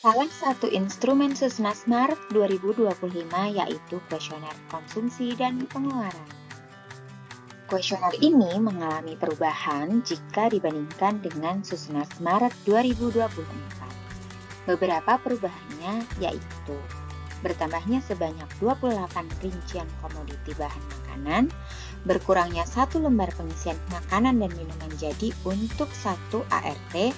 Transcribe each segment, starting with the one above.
Salah satu instrumen Susnas Maret 2025 yaitu kuesioner konsumsi dan pengeluaran. Kuesioner ini mengalami perubahan jika dibandingkan dengan Susnas Maret 2024. Beberapa perubahannya yaitu bertambahnya sebanyak 28 rincian komoditi bahan makanan, berkurangnya 1 lembar pengisian makanan dan minuman jadi untuk 1 ART,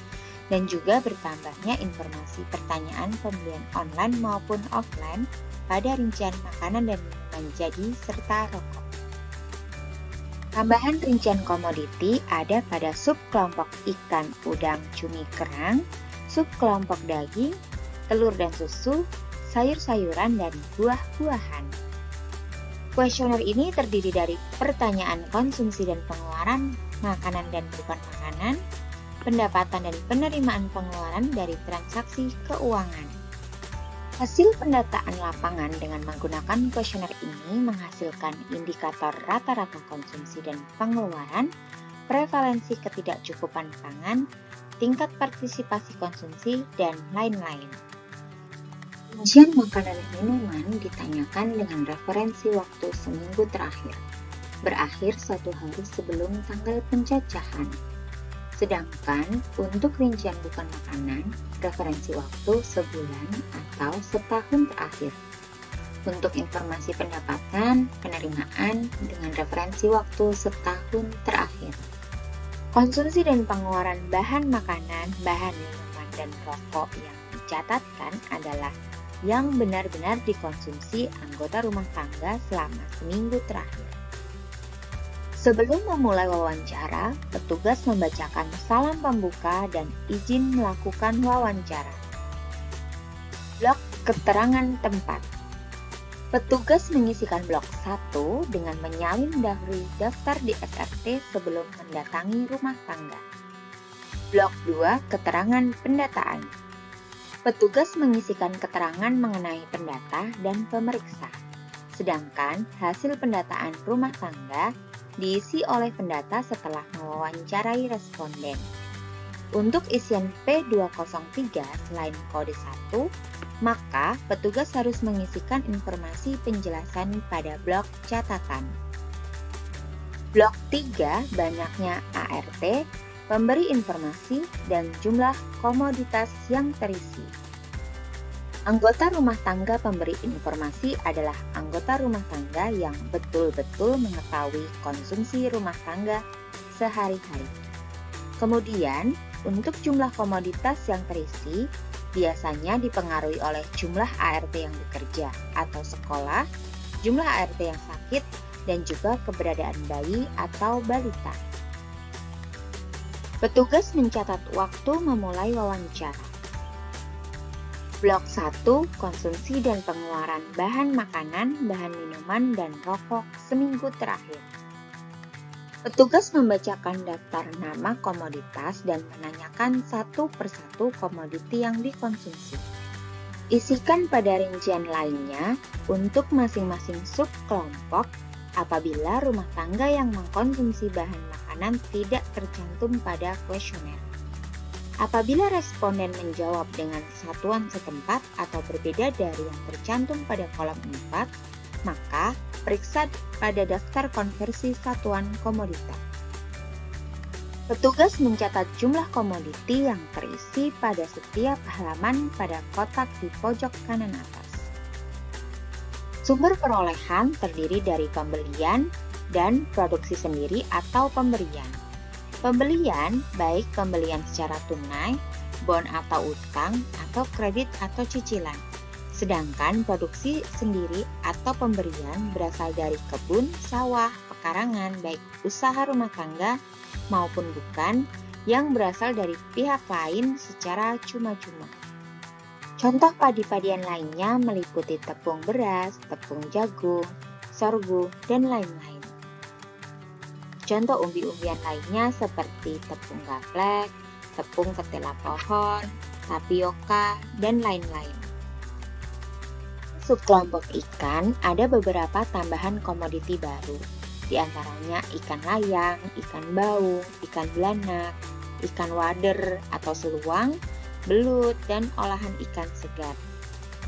dan juga bertambahnya informasi pertanyaan pembelian online maupun offline pada rincian makanan dan minuman jadi serta rokok. Tambahan rincian komoditi ada pada subkelompok ikan, udang, cumi, kerang, subkelompok daging, telur dan susu, sayur-sayuran, dan buah-buahan. Kuesioner ini terdiri dari pertanyaan konsumsi dan pengeluaran makanan dan bukan makanan, pendapatan dan penerimaan pengeluaran dari transaksi keuangan. Hasil pendataan lapangan dengan menggunakan kuesioner ini menghasilkan indikator rata-rata konsumsi dan pengeluaran, prevalensi ketidakcukupan pangan, tingkat partisipasi konsumsi, dan lain-lain. Rincian makanan dan minuman ditanyakan dengan referensi waktu seminggu terakhir, berakhir 1 hari sebelum tanggal pencacahan. Sedangkan untuk rincian bukan makanan, referensi waktu sebulan atau setahun terakhir. Untuk informasi pendapatan, penerimaan dengan referensi waktu setahun terakhir. Konsumsi dan pengeluaran bahan makanan, bahan minuman, dan rokok yang dicatatkan adalah yang benar-benar dikonsumsi anggota rumah tangga selama seminggu terakhir. Sebelum memulai wawancara, petugas membacakan salam pembuka dan izin melakukan wawancara. Blok keterangan tempat. Petugas mengisikan blok 1 dengan menyalin daftar di SRT sebelum mendatangi rumah tangga. Blok 2, keterangan pendataan. Petugas mengisikan keterangan mengenai pendata dan pemeriksa. Sedangkan hasil pendataan rumah tangga diisi oleh pendata setelah mewawancarai responden. Untuk isian P203 selain kode 1, maka petugas harus mengisikan informasi penjelasan pada blok catatan. Blok 3, banyaknya ART, pemberi informasi, dan jumlah komoditas yang terisi. Anggota rumah tangga pemberi informasi adalah anggota rumah tangga yang betul-betul mengetahui konsumsi rumah tangga sehari-hari. Kemudian, untuk jumlah komoditas yang terisi, biasanya dipengaruhi oleh jumlah ART yang bekerja atau sekolah, jumlah ART yang sakit, dan juga keberadaan bayi atau balita. Petugas mencatat waktu memulai wawancara. Blok 1, konsumsi dan pengeluaran bahan makanan, bahan minuman, dan rokok seminggu terakhir. Petugas membacakan daftar nama komoditas dan menanyakan satu persatu komoditi yang dikonsumsi. Isikan pada rincian lainnya untuk masing-masing subkelompok apabila rumah tangga yang mengkonsumsi bahan makanan tidak tercantum pada kuesioner. Apabila responden menjawab dengan satuan setempat atau berbeda dari yang tercantum pada kolom 4, maka periksa pada daftar konversi satuan komoditas. Petugas mencatat jumlah komoditi yang terisi pada setiap halaman pada kotak di pojok kanan atas. Sumber perolehan terdiri dari pembelian dan produksi sendiri atau pemberian. Pembelian, baik pembelian secara tunai, bon atau utang, atau kredit atau cicilan. Sedangkan produksi sendiri atau pemberian berasal dari kebun, sawah, pekarangan, baik usaha rumah tangga maupun bukan, yang berasal dari pihak lain secara cuma-cuma. Contoh padi-padian lainnya meliputi tepung beras, tepung jagung, sorghum, dan lain-lain. Contoh umbi-umbian lainnya seperti tepung gaplek, tepung ketela pohon, tapioka, dan lain-lain. Subkelompok ikan ada beberapa tambahan komoditi baru, di antaranya ikan layang, ikan baung, ikan belanak, ikan wader atau seluang, belut, dan olahan ikan segar.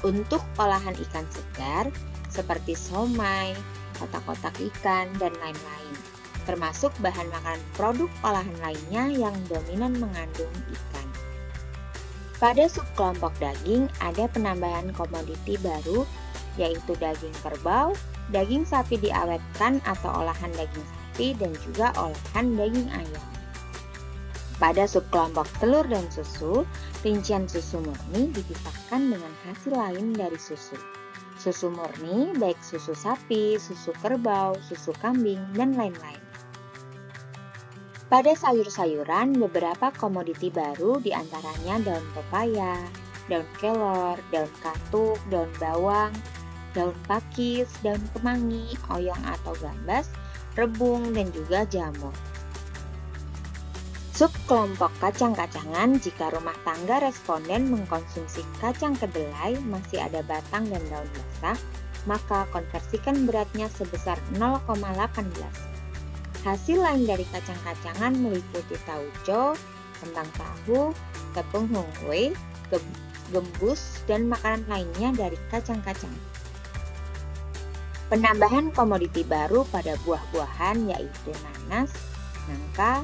Untuk olahan ikan segar, seperti somai, kotak-kotak ikan, dan lain-lain, termasuk bahan makanan produk olahan lainnya yang dominan mengandung ikan. Pada subkelompok daging, ada penambahan komoditi baru, yaitu daging kerbau, daging sapi diawetkan atau olahan daging sapi, dan juga olahan daging ayam. Pada subkelompok telur dan susu, rincian susu murni dipisahkan dengan hasil lain dari susu. Susu murni baik susu sapi, susu kerbau, susu kambing, dan lain-lain. Pada sayur-sayuran, beberapa komoditi baru diantaranya daun pepaya, daun kelor, daun katuk, daun bawang, daun pakis, daun kemangi, oyong atau gambas, rebung, dan juga jamur. Subkelompok kacang-kacangan, jika rumah tangga responden mengkonsumsi kacang kedelai masih ada batang dan daun basah, maka konversikan beratnya sebesar 0,18. Hasil lain dari kacang-kacangan meliputi tauco, kentang tahu, tepung hongwei, gembus, dan makanan lainnya dari kacang-kacang. Penambahan komoditi baru pada buah-buahan yaitu nanas, nangka,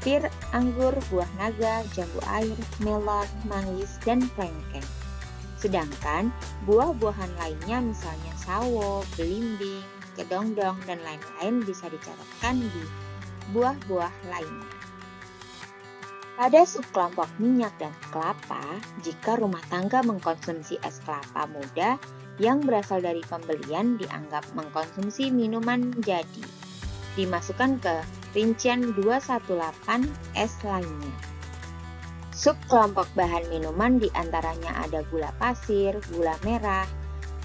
pir, anggur, buah naga, jambu air, melon, manggis, dan klengkeng. Sedangkan buah-buahan lainnya misalnya sawo, belimbing, kedongdong, dan lain-lain bisa dicatatkan di buah-buah lainnya. Pada subkelompok minyak dan kelapa, jika rumah tangga mengkonsumsi es kelapa muda yang berasal dari pembelian dianggap mengkonsumsi minuman jadi, dimasukkan ke rincian 218 es lainnya. Subkelompok bahan minuman diantaranya ada gula pasir, gula merah,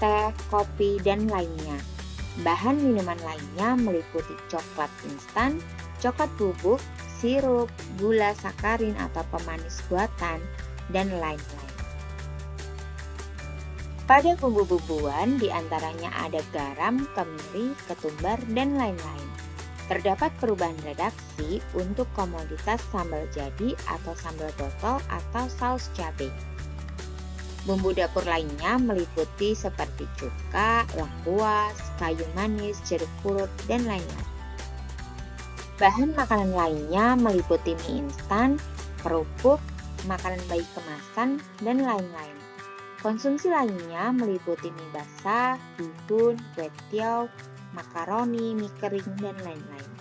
teh, kopi, dan lainnya. Bahan minuman lainnya meliputi coklat instan, coklat bubuk, sirup, gula sakarin atau pemanis buatan, dan lain-lain. Pada bumbu-bumbuan diantaranya ada garam, kemiri, ketumbar, dan lain-lain. Terdapat perubahan redaksi untuk komoditas sambal jadi atau sambal botol atau saus cabai. Bumbu dapur lainnya meliputi seperti cuka, lengkuas, kayu manis, jeruk purut, dan lain-lain. Bahan makanan lainnya meliputi mie instan, kerupuk, makanan bayi kemasan, dan lain-lain. Konsumsi lainnya meliputi mie basah, bihun, kue tiaw, makaroni, mie kering, dan lain-lain.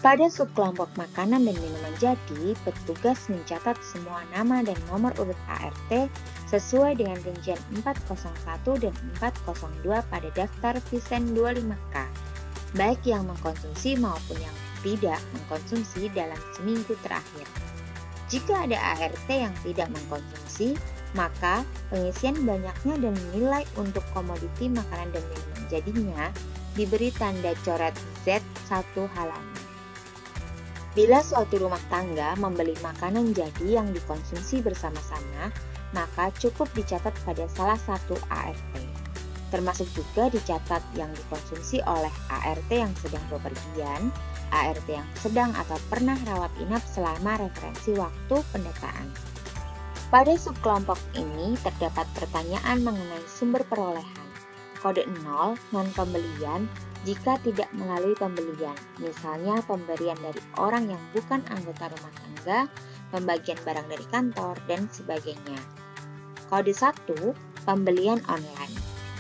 Pada subkelompok makanan dan minuman jadi, petugas mencatat semua nama dan nomor urut ART sesuai dengan rincian 401 dan 402 pada daftar Visen 25K, baik yang mengkonsumsi maupun yang tidak mengkonsumsi dalam seminggu terakhir. Jika ada ART yang tidak mengkonsumsi, maka pengisian banyaknya dan nilai untuk komoditi makanan dan minuman jadinya diberi tanda coret Z1 halaman. Bila suatu rumah tangga membeli makanan jadi yang dikonsumsi bersama-sama, maka cukup dicatat pada salah satu ART. Termasuk juga dicatat yang dikonsumsi oleh ART yang sedang bepergian, ART yang sedang atau pernah rawat inap selama referensi waktu pendataan. Pada subkelompok ini terdapat pertanyaan mengenai sumber perolehan. Kode 0, non-pembelian, jika tidak melalui pembelian, misalnya pemberian dari orang yang bukan anggota rumah tangga, pembagian barang dari kantor, dan sebagainya. Kode 1, pembelian online,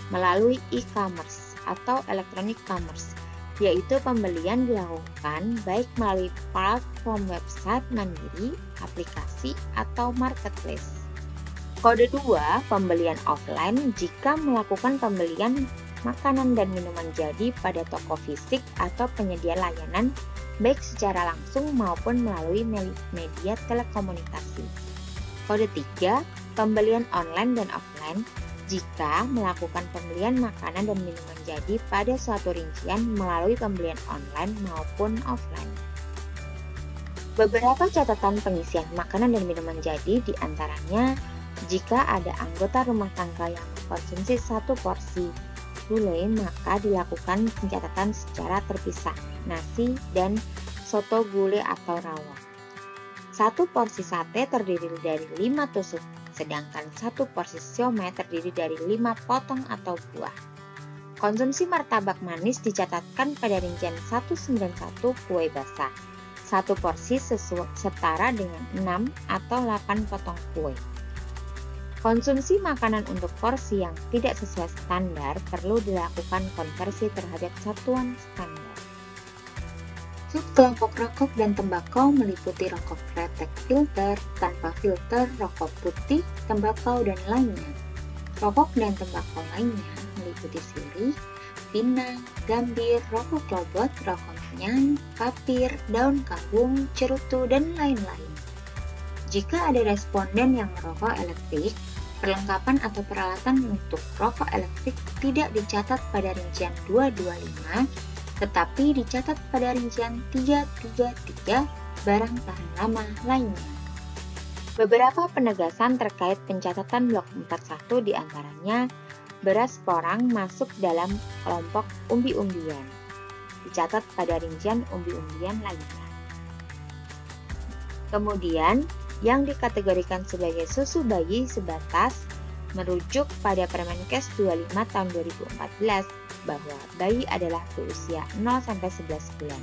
melalui e-commerce atau electronic commerce, yaitu pembelian dilakukan baik melalui platform website mandiri, aplikasi, atau marketplace. Kode 2, pembelian offline jika melakukan pembelian makanan dan minuman jadi pada toko fisik atau penyedia layanan baik secara langsung maupun melalui media telekomunikasi. Kode 3, pembelian online dan offline jika melakukan pembelian makanan dan minuman jadi pada suatu rincian melalui pembelian online maupun offline. Beberapa catatan pengisian makanan dan minuman jadi diantaranya jika ada anggota rumah tangga yang mengkonsumsi satu porsi gulai, maka dilakukan pencatatan secara terpisah, nasi dan soto gulai atau rawon. 1 porsi sate terdiri dari 5 tusuk, sedangkan 1 porsi siomay terdiri dari 5 potong atau buah. Konsumsi martabak manis dicatatkan pada rincian 191 kue basah. 1 porsi setara dengan 6 atau 8 potong kue. Konsumsi makanan untuk porsi yang tidak sesuai standar perlu dilakukan konversi terhadap satuan standar. Subkelompok rokok dan tembakau meliputi rokok kretek filter, tanpa filter, rokok putih, tembakau, dan lainnya. Rokok dan tembakau lainnya meliputi sirih, pinang, gambir, rokok klobot, rokok menyan, kapir, daun kawung, cerutu, dan lain-lain. Jika ada responden yang merokok elektrik, perlengkapan atau peralatan untuk rokok elektrik tidak dicatat pada rincian 225, tetapi dicatat pada rincian 333 barang tahan lama lainnya. Beberapa penegasan terkait pencatatan blok 41 diantaranya beras porang masuk dalam kelompok umbi-umbian, dicatat pada rincian umbi-umbian lainnya. Kemudian, yang dikategorikan sebagai susu bayi sebatas merujuk pada Permenkes 25 tahun 2014 bahwa bayi adalah berusia 0-11 bulan.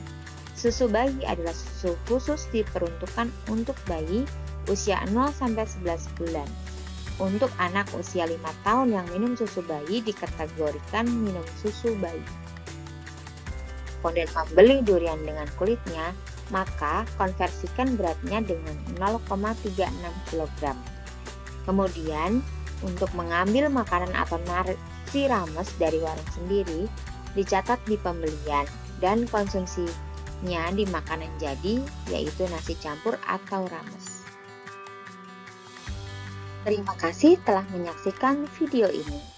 Susu bayi adalah susu khusus diperuntukkan untuk bayi usia 0-11 bulan. Untuk anak usia 5 tahun yang minum susu bayi dikategorikan minum susu bayi. Kemudian membeli durian dengan kulitnya, maka konversikan beratnya dengan 0,36 kg. Kemudian, untuk mengambil makanan atau nasi rames dari warung sendiri, dicatat di pembelian dan konsumsinya di makanan jadi, yaitu nasi campur atau rames. Terima kasih telah menyaksikan video ini.